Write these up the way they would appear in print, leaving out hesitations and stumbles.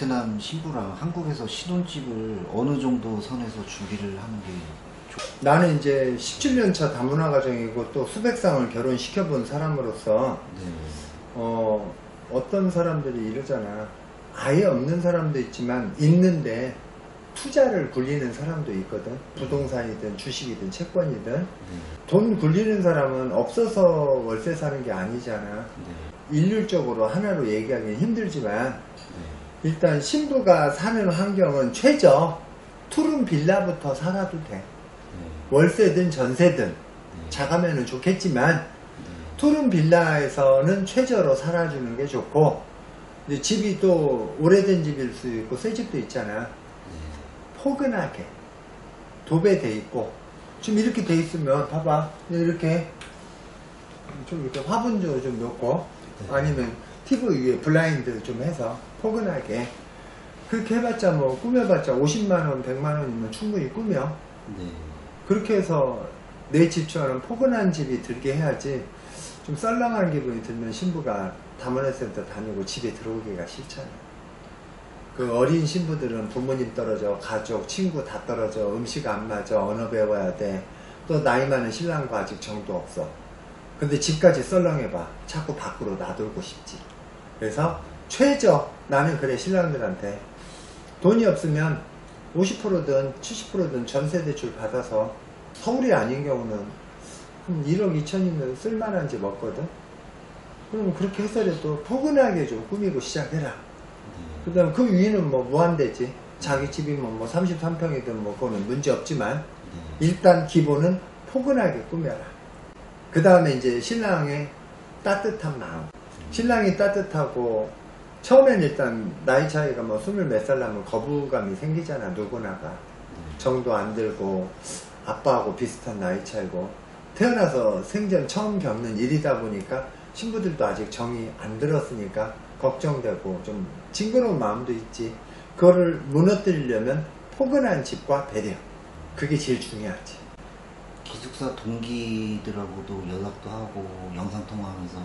베트남 신부랑 한국에서 신혼집을 어느 정도 선에서 준비를 하는 게 나는 이제 17년차 다문화 가정이고 또 수백 쌍을 결혼시켜본 사람으로서 어떤 사람들이 이러잖아. 아예 없는 사람도 있지만 있는데 투자를 굴리는 사람도 있거든. 부동산이든 주식이든 채권이든. 돈 굴리는 사람은 없어서 월세 사는 게 아니잖아. 일률적으로 하나로 얘기하기는 힘들지만 일단 신부가 사는 환경은 최저 투룸 빌라부터 살아도 돼. 월세든 전세든 작으면 좋겠지만 투룸 빌라에서는 최저로 살아주는 게 좋고, 이제 집이 또 오래된 집일 수 있고 새 집도 있잖아. 포근하게 도배돼 있고, 지금 이렇게 돼 있으면 봐봐, 이렇게 좀 이렇게 화분조 좀 넣고 아니면 TV 위에 블라인드 좀 해서 포근하게 그렇게 해봤자 뭐 꾸며봤자 50만원 100만원이면 충분히 꾸며. 그렇게 해서 내 집처럼 포근한 집이 들게 해야지. 좀 썰렁한 기분이 들면 신부가 다문화센터 다니고 집에 들어오기가 싫잖아. 그 어린 신부들은 부모님 떨어져, 가족, 친구 다 떨어져, 음식 안 맞아, 언어 배워야 돼. 또 나이 많은 신랑과 아직 정도 없어. 근데 집까지 썰렁해봐. 자꾸 밖으로 놔돌고 싶지. 그래서 최저 나는 그래, 신랑들한테 돈이 없으면 50%든 70%든 전세 대출 받아서, 서울이 아닌 경우는 한 1억 2천이면 쓸만한 집 없거든. 그럼 그렇게 해서라도 포근하게 좀 꾸미고 시작해라. 그 다음 그 위는 뭐 무한대지. 자기 집이면 뭐 33평이든 뭐 그거는 문제 없지만 일단 기본은 포근하게 꾸며라. 그 다음에 이제 신랑의 따뜻한 마음. 신랑이 따뜻하고, 처음엔 일단 나이 차이가 뭐 20몇 살 나면 거부감이 생기잖아. 누구나가 정도 안 들고 아빠하고 비슷한 나이 차이고, 태어나서 생전 처음 겪는 일이다 보니까 신부들도 아직 정이 안 들었으니까 걱정되고 좀 징그러운 마음도 있지. 그거를 무너뜨리려면 포근한 집과 배려, 그게 제일 중요하지. 기숙사 동기들하고도 연락도 하고 영상통화하면서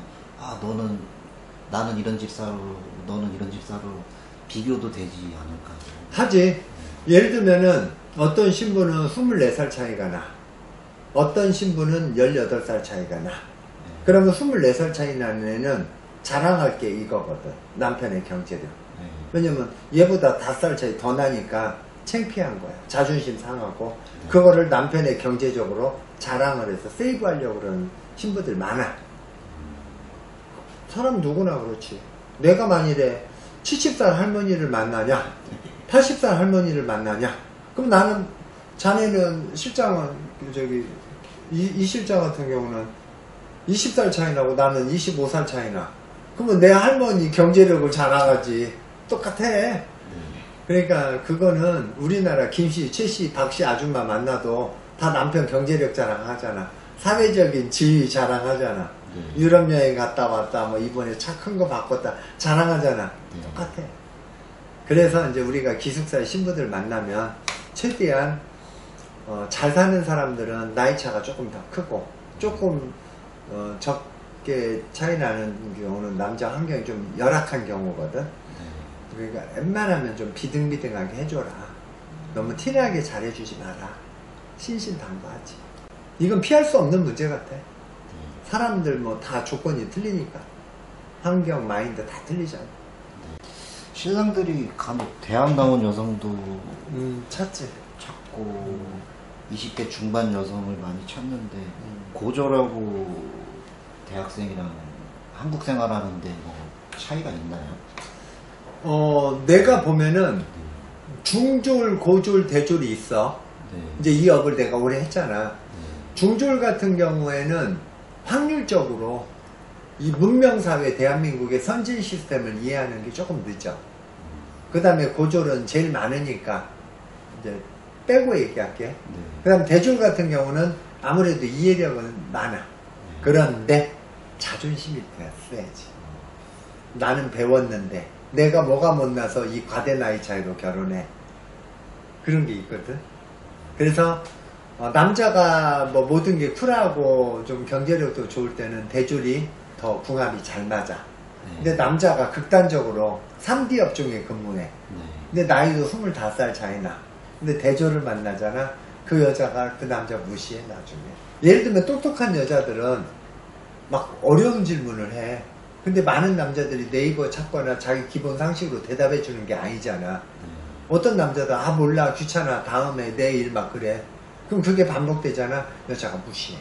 나는 이런 집 사로, 너는 이런 집 사로 비교도 되지 않을까? 하지. 예를 들면은 어떤 신부는 24살 차이가 나, 어떤 신부는 18살 차이가 나. 그러면 24살 차이 나는 애는 자랑할 게 이거거든. 남편의 경제력. 왜냐면 얘보다 5살 차이 더 나니까 창피한 거야. 자존심 상하고. 그거를 남편의 경제적으로 자랑을 해서 세이브하려고 그러는 신부들 많아. 사람 누구나 그렇지. 내가 만일에 70살 할머니를 만나냐 80살 할머니를 만나냐, 그럼 나는, 자네는 실장은 이 실장 같은 경우는 20살 차이 나고 나는 25살 차이 나. 그러면 내 할머니 경제력을 자랑하지. 똑같아. 그러니까 그거는 우리나라 김씨, 최씨, 박씨 아줌마 만나도 다 남편 경제력 자랑하잖아. 사회적인 지위 자랑하잖아. 유럽 여행 갔다 왔다, 뭐 이번에 차 큰 거 바꿨다 자랑하잖아. 똑같아. 그래서 이제 우리가 기숙사의 신부들 만나면 최대한 잘 사는 사람들은 나이 차가 조금 더 크고, 조금 적게 차이 나는 경우는 남자 환경이 좀 열악한 경우거든. 그러니까 웬만하면 좀 비등비등하게 해줘라. 너무 티나게 잘해주지 마라. 신신당부하지. 이건 피할 수 없는 문제 같아. 사람들 뭐 다 조건이 틀리니까. 환경, 마인드 다 틀리잖아. 신랑들이 간혹 대학 나온 여성도 찾지. 찾고 20대 중반 여성을 많이 찾는데 고졸하고 대학생이랑 한국 생활하는데 뭐 차이가 있나요? 내가 보면은 중졸, 고졸, 대졸이 있어. 이제 이 업을 내가 오래 했잖아. 중졸 같은 경우에는 확률적으로 이 문명사회 대한민국의 선진 시스템을 이해하는 게 조금 늦어. 그 다음에 고졸은 제일 많으니까 이제 빼고 얘기할게. 그 다음 대졸 같은 경우는 아무래도 이해력은 많아. 그런데 자존심이 세야지. 나는 배웠는데 내가 뭐가 못나서 이 과대 나이 차이로 결혼해. 그런 게 있거든. 그래서 남자가 뭐 모든 게 쿨하고 좀 경제력도 좋을 때는 대졸이 더 궁합이 잘 맞아. 근데 남자가 극단적으로 3D 업종에 근무해. 근데 나이도 25살 차이나. 근데 대조를 만나잖아. 그 여자가 그 남자 무시해 나중에. 예를 들면 똑똑한 여자들은 막 어려운 질문을 해. 근데 많은 남자들이 네이버 찾거나 자기 기본 상식으로 대답해 주는 게 아니잖아. 어떤 남자도 아 몰라 귀찮아 다음에 내일 막 그래. 그럼 그게 반복되잖아. 여자가 무시해.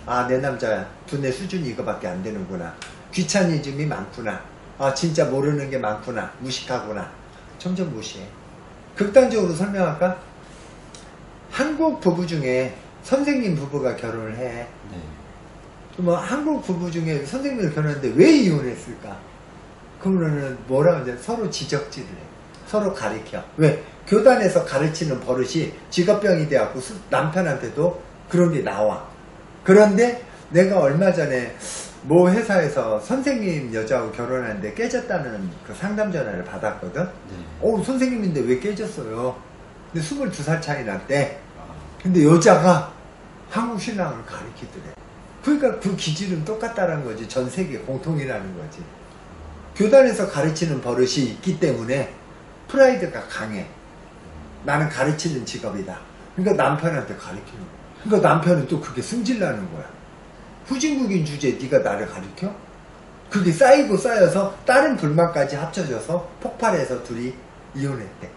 아 내 남자 두뇌 수준이 이거밖에 안 되는구나. 귀차니즘이 많구나. 아 진짜 모르는 게 많구나. 무식하구나. 점점 무시해. 극단적으로 설명할까? 한국 부부 중에 선생님 부부가 결혼을 해. 뭐 한국 부부 중에 선생님을 결혼했는데 왜 이혼했을까? 그러면은 뭐라고 이제 서로 지적질을 해. 서로 가리켜. 왜? 교단에서 가르치는 버릇이 직업병이 돼갖고 남편한테도 그런 게 나와. 그런데 내가 얼마 전에 모 회사에서 선생님 여자하고 결혼하는데 깨졌다는 그 상담 전화를 받았거든. 선생님인데 왜 깨졌어요? 근데 22살 차이 났대. 근데 여자가 한국 신랑을 가리키더래. 그러니까 그 기질은 똑같다는 거지. 전 세계 공통이라는 거지. 교단에서 가르치는 버릇이 있기 때문에 프라이드가 강해. 나는 가르치는 직업이다. 그러니까 남편한테 가르치는 거야. 그러니까 남편은 또 그게 승질나는 거야. 후진국인 주제에 네가 나를 가르쳐? 그게 쌓이고 쌓여서 다른 불만까지 합쳐져서 폭발해서 둘이 이혼했대.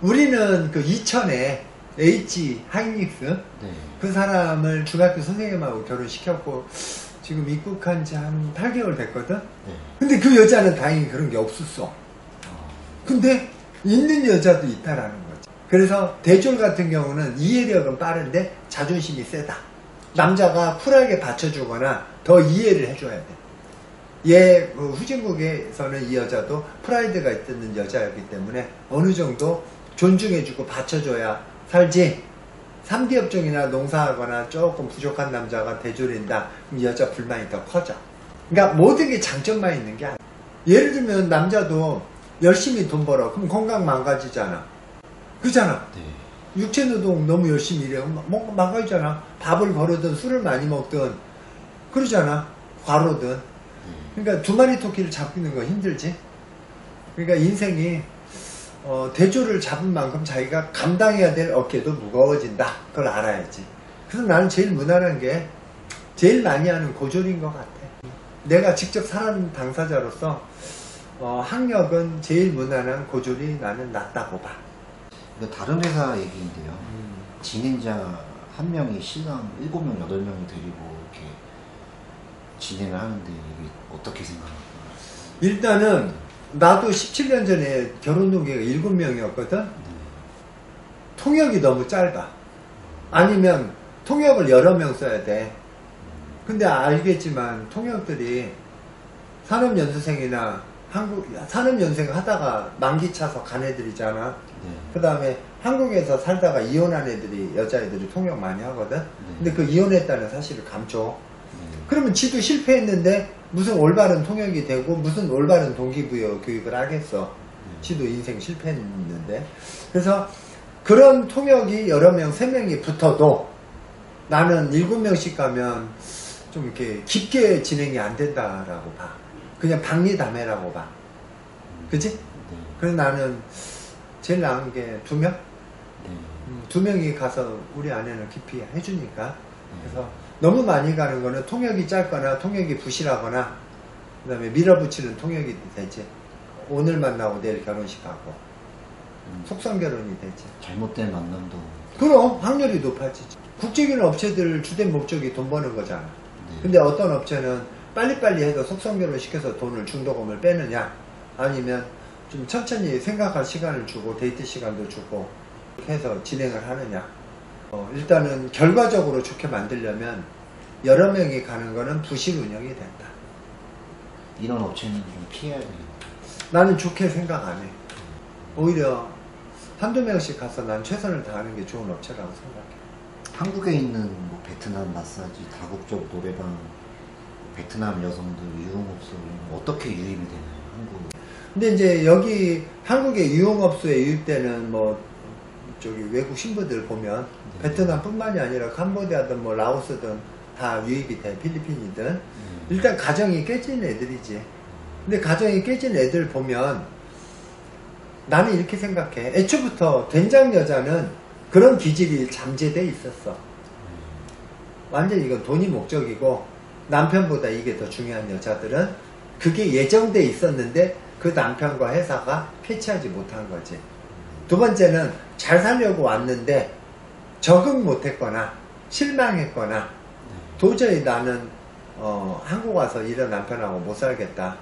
우리는 그 이천에 H 하이닉스 그 사람을 중학교 선생님하고 결혼시켰고 지금 입국한 지 한 8개월 됐거든. 근데 그 여자는 다행히 그런 게 없었어. 근데 있는 여자도 있다라는 거지. 그래서 대졸 같은 경우는 이해력은 빠른데 자존심이 세다. 남자가 쿨하게 받쳐주거나 더 이해를 해줘야 돼. 얘 후진국에서는 이 여자도 프라이드가 있는 여자였기 때문에 어느 정도 존중해주고 받쳐줘야 살지. 3D 업종이나 농사하거나 조금 부족한 남자가 대졸인다. 그럼 여자 불만이 더 커져. 그러니까 모든 게 장점만 있는 게 아니야. 예를 들면 남자도 열심히 돈 벌어. 그럼 건강 망가지잖아. 그잖아. 육체노동 너무 열심히 일해. 뭔가 망가지잖아. 밥을 거르든 술을 많이 먹든 그러잖아. 과로든. 그러니까 두 마리 토끼를 잡는 거 힘들지. 그러니까 인생이 대조를 잡은 만큼 자기가 감당해야 될 어깨도 무거워진다. 그걸 알아야지. 그래서 나는 제일 무난한 게 제일 많이 하는 고졸인 것 같아. 내가 직접 살아는 당사자로서 학력은 제일 무난한 고졸이 나는 낫다고 봐. 이거 다른 회사 얘기인데요. 진행자 한 명이 신랑 7명, 8명을 데리고 이렇게 진행을 하는데 이게 어떻게 생각할까요? 일단은 나도 17년 전에 결혼 동기가 7명이었거든. 통역이 너무 짧아. 아니면 통역을 여러 명 써야 돼. 근데 알겠지만 통역들이 산업연수생이나 산업연수생 하다가 만기 차서 간 애들이잖아. 그 다음에 한국에서 살다가 이혼한 애들이, 여자애들이 통역 많이 하거든. 근데 그 이혼했다는 사실을 감춰. 그러면 지도 실패했는데 무슨 올바른 통역이 되고 무슨 올바른 동기부여 교육을 하겠어. 지도 인생 실패했는데. 그래서 그런 통역이 여러 명, 3명이 붙어도 나는 7명씩 가면 좀 이렇게 깊게 진행이 안 된다라고 봐. 그냥 박리담회라고 봐. 그치? 그래서 나는 제일 나은 게 2명? 2명이 가서 우리 아내는 깊이 해주니까. 그래서 너무 많이 가는 거는 통역이 짧거나 통역이 부실하거나 그 다음에 밀어붙이는 통역이 되지. 오늘 만나고 내일 결혼식 가고 속성 결혼이 되지. 잘못된 만남도. 그럼 확률이 높아지지. 국제기능 업체들 주된 목적이 돈 버는 거잖아. 근데 어떤 업체는 빨리빨리 해서 속성 결혼 시켜서 돈을 중도금을 빼느냐, 아니면 좀 천천히 생각할 시간을 주고 데이트 시간도 주고 해서 진행을 하느냐. 일단은 결과적으로 좋게 만들려면 여러 명이 가는 거는 부실 운영이 된다. 이런 업체는 좀 피해야 돼요. 나는 좋게 생각 안 해. 오히려 한두 명씩 가서 난 최선을 다하는 게 좋은 업체라고 생각해. 한국에 있는 뭐 베트남 마사지, 다국적 노래방, 베트남 여성들 유흥업소 어떻게 유입이 되나요? 한국. 근데 이제 여기 한국의 유흥업소에 유입되는 뭐 저기 외국 신부들 보면 베트남뿐만이 아니라 캄보디아든 뭐 라오스든 다 유입이 돼. 필리핀이든 일단 가정이 깨진 애들이지. 근데 가정이 깨진 애들 보면 나는 이렇게 생각해. 애초부터 된장 여자는 그런 기질이 잠재돼 있었어. 완전 이건 돈이 목적이고 남편보다 이게 더 중요한 여자들은 그게 예정돼 있었는데 그 남편과 회사가 캐치하지 못한 거지. 두 번째는 잘 살려고 왔는데 적응 못했거나 실망했거나 도저히 나는 한국 와서 이런 남편하고 못 살겠다.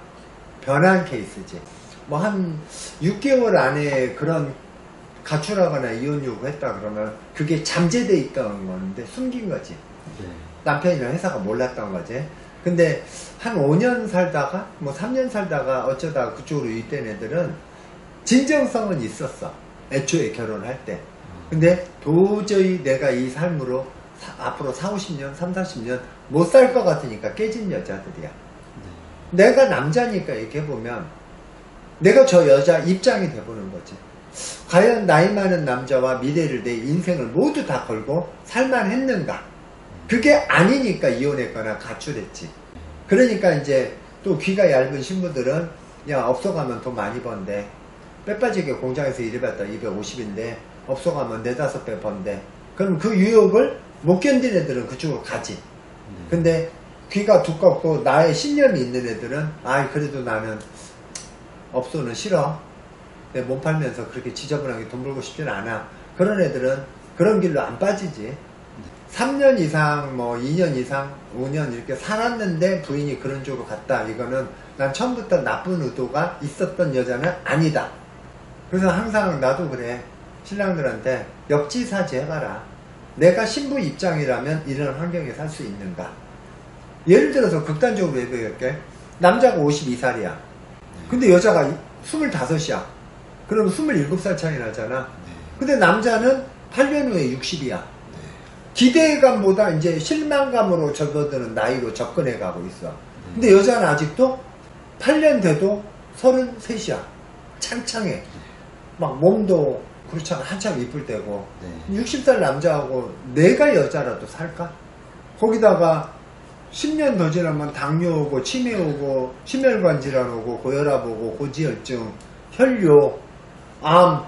변한 케이스지. 뭐 한 6개월 안에 그런 가출하거나 이혼 요구했다 그러면 그게 잠재돼 있던 건데 숨긴 거지. 네. 남편이랑 회사가 몰랐던 거지. 근데 한 5년 살다가 뭐 3년 살다가 어쩌다가 그쪽으로 유입된 애들은 진정성은 있었어. 애초에 결혼할 때. 근데 도저히 내가 이 삶으로 앞으로 4, 50년, 3, 40년 못 살 것 같으니까 깨진 여자들이야. 내가 남자니까 얘기해보면 내가 저 여자 입장이 돼보는 거지. 과연 나이 많은 남자와 미래를 내 인생을 모두 다 걸고 살만했는가? 그게 아니니까 이혼했거나 가출했지. 그러니까 이제 또 귀가 얇은 신부들은 야 업소 가면 돈 많이 번대. 빼빠지게 공장에서 일해봤다 250인데 업소 가면 4-5배 번대. 그럼 그 유혹을 못 견딘 애들은 그쪽으로 가지. 근데 귀가 두껍고 나의 신념이 있는 애들은 아 그래도 나는 업소는 싫어. 내 몸 팔면서 그렇게 지저분하게 돈 벌고 싶지는 않아. 그런 애들은 그런 길로 안 빠지지. 3년 이상 뭐 2년 이상 5년 이렇게 살았는데 부인이 그런 쪽으로 갔다. 이거는 난 처음부터 나쁜 의도가 있었던 여자는 아니다. 그래서 항상 나도 그래. 신랑들한테 역지사지 해봐라. 내가 신부 입장이라면 이런 환경에 살 수 있는가. 예를 들어서 극단적으로 얘기할게. 남자가 52살이야. 근데 여자가 25이야. 그럼 27살 차이 나잖아. 근데 남자는 8년 후에 60이야. 기대감보다 이제 실망감으로 접어드는 나이로 접근해 가고 있어. 근데 여자는 아직도 8년 돼도 33이야. 창창해. 막 몸도 그렇잖아. 한참 이쁠 때고. 60살 남자하고 내가 여자라도 살까? 거기다가 10년 더 지나면 당뇨 오고 치매 오고 심혈관 질환 오고 고혈압 오고 고지혈증, 혈뇨, 암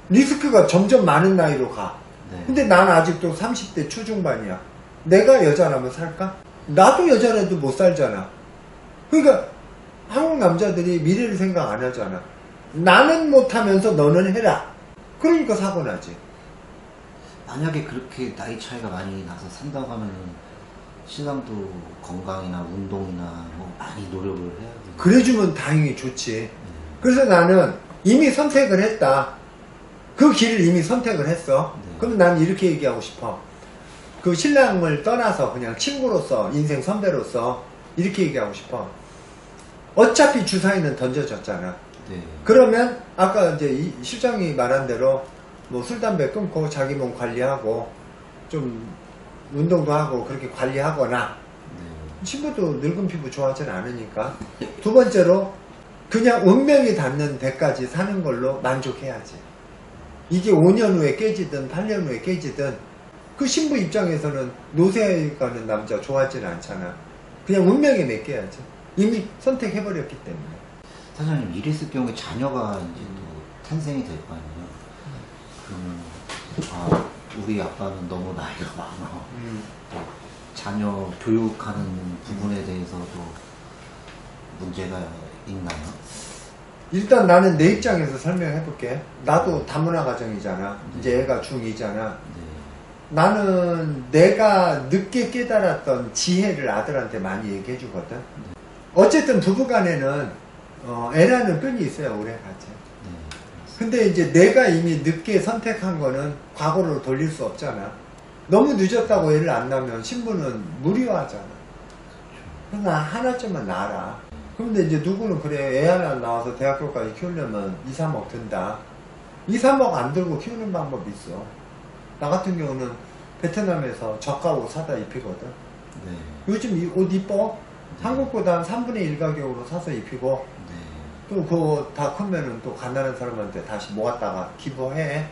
리스크가 점점 많은 나이로 가. 근데 난 아직도 30대 초중반이야. 내가 여자라면 살까? 나도 여자라도 못 살잖아. 그러니까 한국 남자들이 미래를 생각 안 하잖아. 나는 못하면서 너는 해라. 그러니까 사고 나지. 만약에 그렇게 나이 차이가 많이 나서 산다고 하면은 신랑도 건강이나 운동이나 뭐 많이 노력을 해야 돼. 그래주면 다행히 좋지. 그래서 나는 이미 선택을 했다. 그 길을 이미 선택을 했어. 그럼 난 이렇게 얘기하고 싶어. 그 신랑을 떠나서 그냥 친구로서 인생 선배로서 이렇게 얘기하고 싶어. 어차피 주사위는 던져졌잖아. 그러면 아까 이제 이 실장이 말한 대로 뭐 술 담배 끊고 자기 몸 관리하고 좀 운동도 하고 그렇게 관리하거나 친구도 늙은 피부 좋아하지는 않으니까. 두 번째로 그냥 운명이 닿는 데까지 사는 걸로 만족해야지. 이게 5년 후에 깨지든 8년 후에 깨지든 그 신부 입장에서는 노세 가는 남자 좋아하지는 않잖아. 그냥 운명에 맡겨야지. 이미 선택해버렸기 때문에. 사장님 이랬을 경우에 자녀가 이제 또 탄생이 될 거 아니에요. 그러면 아 우리 아빠는 너무 나이가 많아. 또 자녀 교육하는 부분에 대해서도 문제가 있나요? 일단 나는 내 입장에서 설명해 볼게. 나도 다문화 가정이잖아. 이제 애가 중2잖아. 나는 내가 늦게 깨달았던 지혜를 아들한테 많이 얘기해 주거든. 어쨌든 부부간에는 애라는 끈이 있어요. 오래가지. 근데 이제 내가 이미 늦게 선택한 거는 과거로 돌릴 수 없잖아. 너무 늦었다고 애를 안 낳으면 신부는 무료하잖아. 그래서 하나쯤은 낳아라. 근데 이제 누구는 그래 애 하나 낳아서 대학교까지 키우려면 2, 3억 든다. 2, 3억 안 들고 키우는 방법이 있어. 나 같은 경우는 베트남에서 저가 옷 사다 입히거든. 요즘 이 옷 이뻐? 한국보다 한 3분의 1 가격으로 사서 입히고 또 그거 다 크면은 또 가난한 사람한테 다시 모았다가 기부해.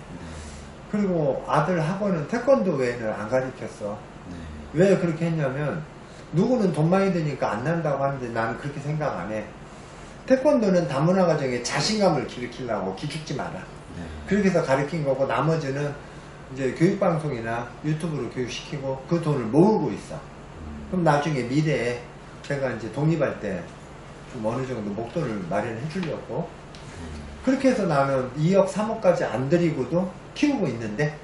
그리고 아들 학원은 태권도 외에는 안 가르쳤어. 왜 그렇게 했냐면 누구는 돈 많이 드니까 안 난다고 하는데 나는 그렇게 생각 안 해. 태권도는 다문화 가정에 자신감을 기르키려고 기죽지 마라. 네. 그렇게 해서 가르친 거고, 나머지는 이제 교육방송이나 유튜브로 교육시키고 그 돈을 모으고 있어. 그럼 나중에 미래에 제가 이제 독립할 때 좀 어느 정도 목돈을 마련해 주려고. 그렇게 해서 나는 2억, 3억까지 안 들이고도 키우고 있는데,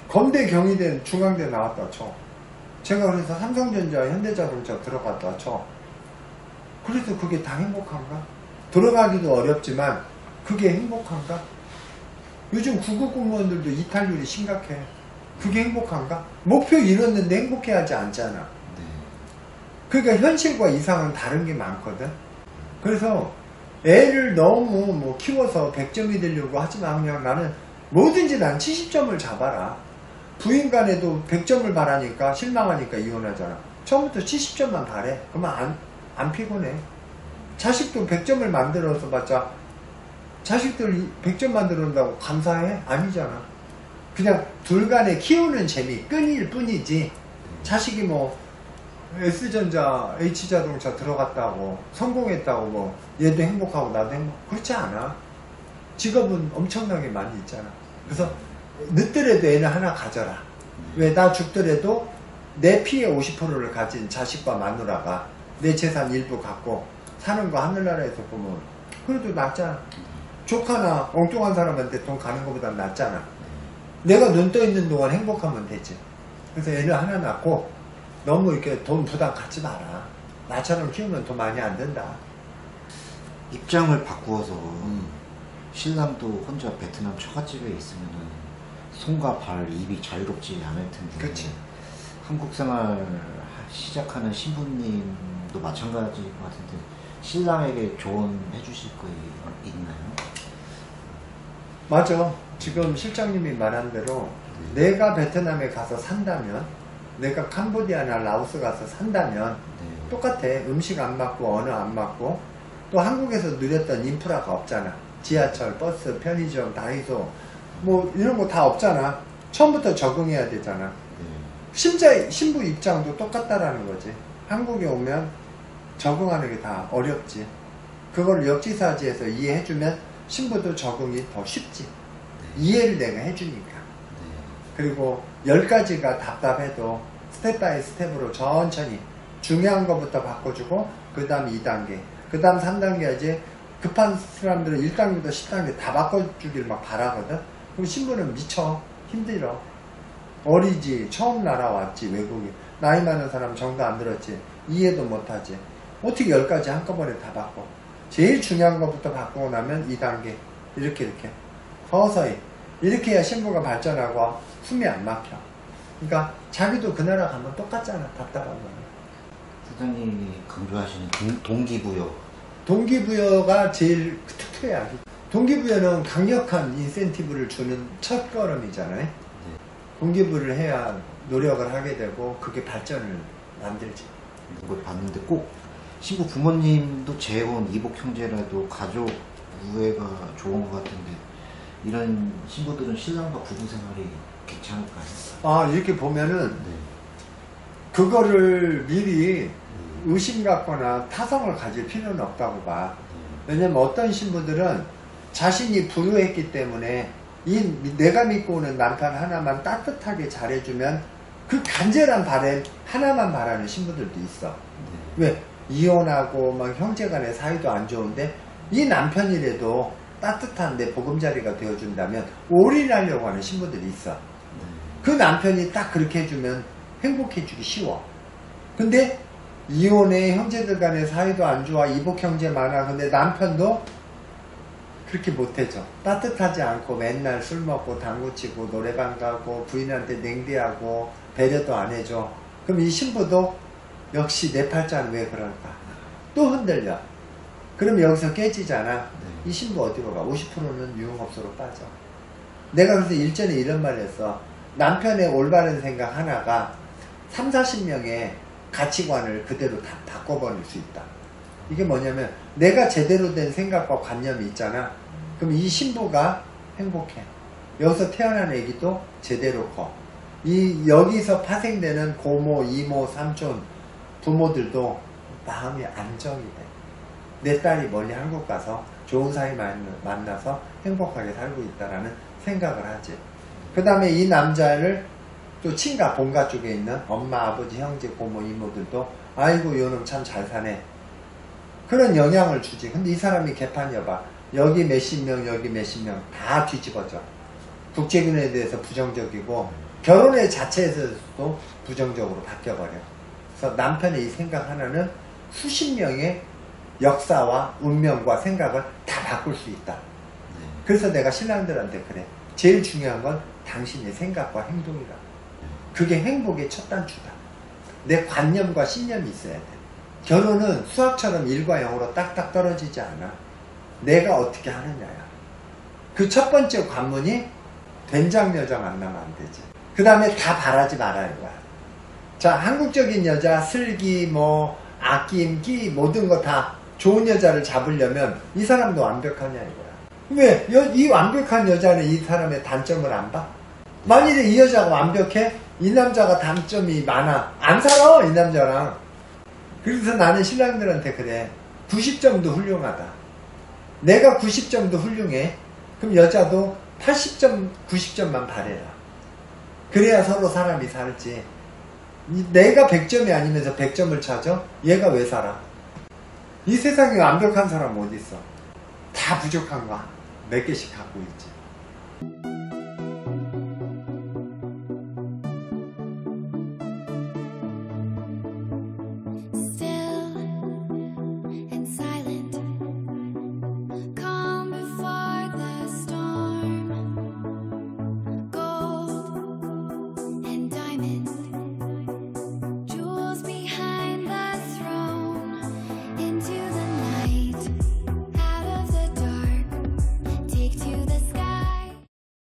건대, 경희대, 중앙대 나왔다 쳐. 제가 그래서 삼성전자, 현대자동차 들어갔다 쳐. 그래서 그게 다 행복한가? 들어가기도 어렵지만 그게 행복한가? 요즘 구급 공무원들도 이탈률이 심각해. 그게 행복한가? 목표 이뤘는데 행복해하지 않잖아. 네. 그러니까 현실과 이상은 다른 게 많거든. 그래서 애를 너무 뭐 키워서 100점이 되려고 하지 마. 그냥 나는 뭐든지 난 70점을 잡아라. 부인 간에도 100점을 바라니까 실망하니까 이혼하잖아. 처음부터 70점만 바래. 그러면 안 피곤해. 자식도 100점을 만들어서 봤자 자식들 100점 만들어온다고 감사해? 아니잖아. 그냥 둘 간에 키우는 재미, 끈일 뿐이지. 자식이 뭐 S전자, H자동차 들어갔다고 성공했다고 뭐 얘도 행복하고 나도 행복, 그렇지 않아. 직업은 엄청나게 많이 있잖아. 그래서 늦더라도 애는 하나 가져라. 왜? 나 죽더라도 내 피의 50%를 가진 자식과 마누라가 내 재산 일부 갖고 사는 거 하늘나라에서 보면 그래도 낫잖아. 조카나 엉뚱한 사람한테 돈 가는 것보다 낫잖아. 내가 눈 떠 있는 동안 행복하면 되지. 그래서 애를 하나 낳고 너무 이렇게 돈 부담 갖지 마라. 나처럼 키우면 돈 많이 안 든다. 입장을 바꾸어서 신랑도 혼자 베트남 처갓집에 있으면은 손과 발, 입이 자유롭지 않을 텐데. 그치. 한국 생활 시작하는 신부님도 마찬가지일 것 같은데 신랑에게 조언해 주실 거 있나요? 맞아. 지금 실장님이 말한 대로 내가 베트남에 가서 산다면, 내가 캄보디아나 라오스 가서 산다면 네. 똑같아. 음식 안 맞고 언어 안 맞고 또 한국에서 누렸던 인프라가 없잖아. 지하철, 버스, 편의점, 다이소 뭐 이런 거 다 없잖아. 처음부터 적응해야 되잖아. 네. 신부 입장도 똑같다라는 거지. 한국에 오면 적응하는 게 다 어렵지. 그걸 역지사지해서 이해해주면 신부도 적응이 더 쉽지. 네. 이해를 내가 해주니까. 네. 그리고 10가지가 답답해도 스텝 바이 스텝으로 천천히 중요한 것부터 바꿔주고 그 다음 2단계, 그 다음 3단계 하지. 급한 사람들은 1단계부터 10단계 다 바꿔주길 막 바라거든. 그럼 신부는 미쳐. 힘들어. 어리지. 처음 날아왔지. 외국인. 나이 많은 사람 정도 안 들었지. 이해도 못하지. 어떻게 10가지 한꺼번에 다 바꿔. 제일 중요한 것부터 바꾸고 나면 2단계. 이렇게 서서히. 이렇게 해야 신부가 발전하고 숨이 안 막혀. 그러니까 자기도 그 나라 가면 똑같잖아. 답답한 거는. 사장님이 강조하시는 동기부여. 동기부여가 제일 특효야. 동기부여는 강력한 인센티브를 주는 첫걸음이잖아요. 네. 동기부여를 해야 노력을 하게 되고 그게 발전을 만들지. 그걸 봤는데 꼭 신부 부모님도 재혼, 이복 형제라도 가족 우애가 좋은 것 같은데 이런 신부들은 신랑과 부부 생활이 괜찮을까요? 아, 이렇게 보면은 네. 그거를 미리 의심 갖거나 타성을 가질 필요는 없다고 봐. 왜냐면 어떤 신부들은 자신이 불우했기 때문에 내가 믿고 오는 남편 하나만 따뜻하게 잘해주면 그 간절한 바램 하나만 바라는 신부들도 있어. 왜? 이혼하고 막 형제간의 사이도 안 좋은데 이 남편이라도 따뜻한 내 보금자리가 되어준다면 올인하려고 하는 신부들이 있어. 그 남편이 딱 그렇게 해주면 행복해주기 쉬워. 근데 이혼해, 형제들 간의 사이도 안 좋아, 이복 형제 많아. 근데 남편도 그렇게 못해줘. 따뜻하지 않고 맨날 술 먹고 당구 치고 노래방 가고 부인한테 냉대하고 배려도 안 해줘. 그럼 이 신부도 역시 내 팔자는 왜 그럴까? 또 흔들려. 그럼 여기서 깨지잖아. 이 신부 어디로 가? 50%는 유흥업소로 빠져. 내가 그래서 일전에 이런 말을 했어. 남편의 올바른 생각 하나가 3, 40명의 가치관을 그대로 다 바꿔버릴 수 있다. 이게 뭐냐면 내가 제대로 된 생각과 관념이 있잖아. 그럼 이 신부가 행복해. 여기서 태어난 애기도 제대로 커. 여기서 파생되는 고모, 이모, 삼촌, 부모들도 마음이 안정이 돼. 내 딸이 멀리 한국 가서 좋은 사이 만나서 행복하게 살고 있다라는 생각을 하지. 그 다음에 이 남자를 또 친가 본가 쪽에 있는 엄마, 아버지, 형제, 고모, 이모들도 아이고 요놈 참 잘 사네, 그런 영향을 주지. 근데 이 사람이 개판이어봐. 여기 몇십 명, 여기 몇십 명 다 뒤집어져. 국제균에 대해서 부정적이고 결혼의 자체에서도 부정적으로 바뀌어버려. 그래서 남편의 이 생각 하나는 수십 명의 역사와 운명과 생각을 다 바꿀 수 있다. 그래서 내가 신랑들한테 그래. 제일 중요한 건 당신의 생각과 행동이다. 그게 행복의 첫 단추다. 내 관념과 신념이 있어야 돼. 결혼은 수학처럼 1과 0으로 딱딱 떨어지지 않아. 내가 어떻게 하느냐야. 그 첫 번째 관문이 된장 여자 만나면 안 되지. 그 다음에 다 바라지 말아야 돼. 자, 한국적인 여자, 슬기, 뭐 아낌, 끼 모든 거 다 좋은 여자를 잡으려면 이 사람도 완벽하냐 이거야. 왜? 이 완벽한 여자는 이 사람의 단점을 안 봐? 만일에 이 여자가 완벽해? 이 남자가 단점이 많아. 안 살아 이 남자랑. 그래서 나는 신랑들한테 그래. 90점도 훌륭하다. 내가 90점도 훌륭해. 그럼 여자도 80점, 90점만 바래라. 그래야 서로 사람이 살지. 내가 100점이 아니면서 100점을 찾아? 얘가 왜 살아? 이 세상에 완벽한 사람 어디 있어? 다 부족한 거 몇 개씩 갖고 있지.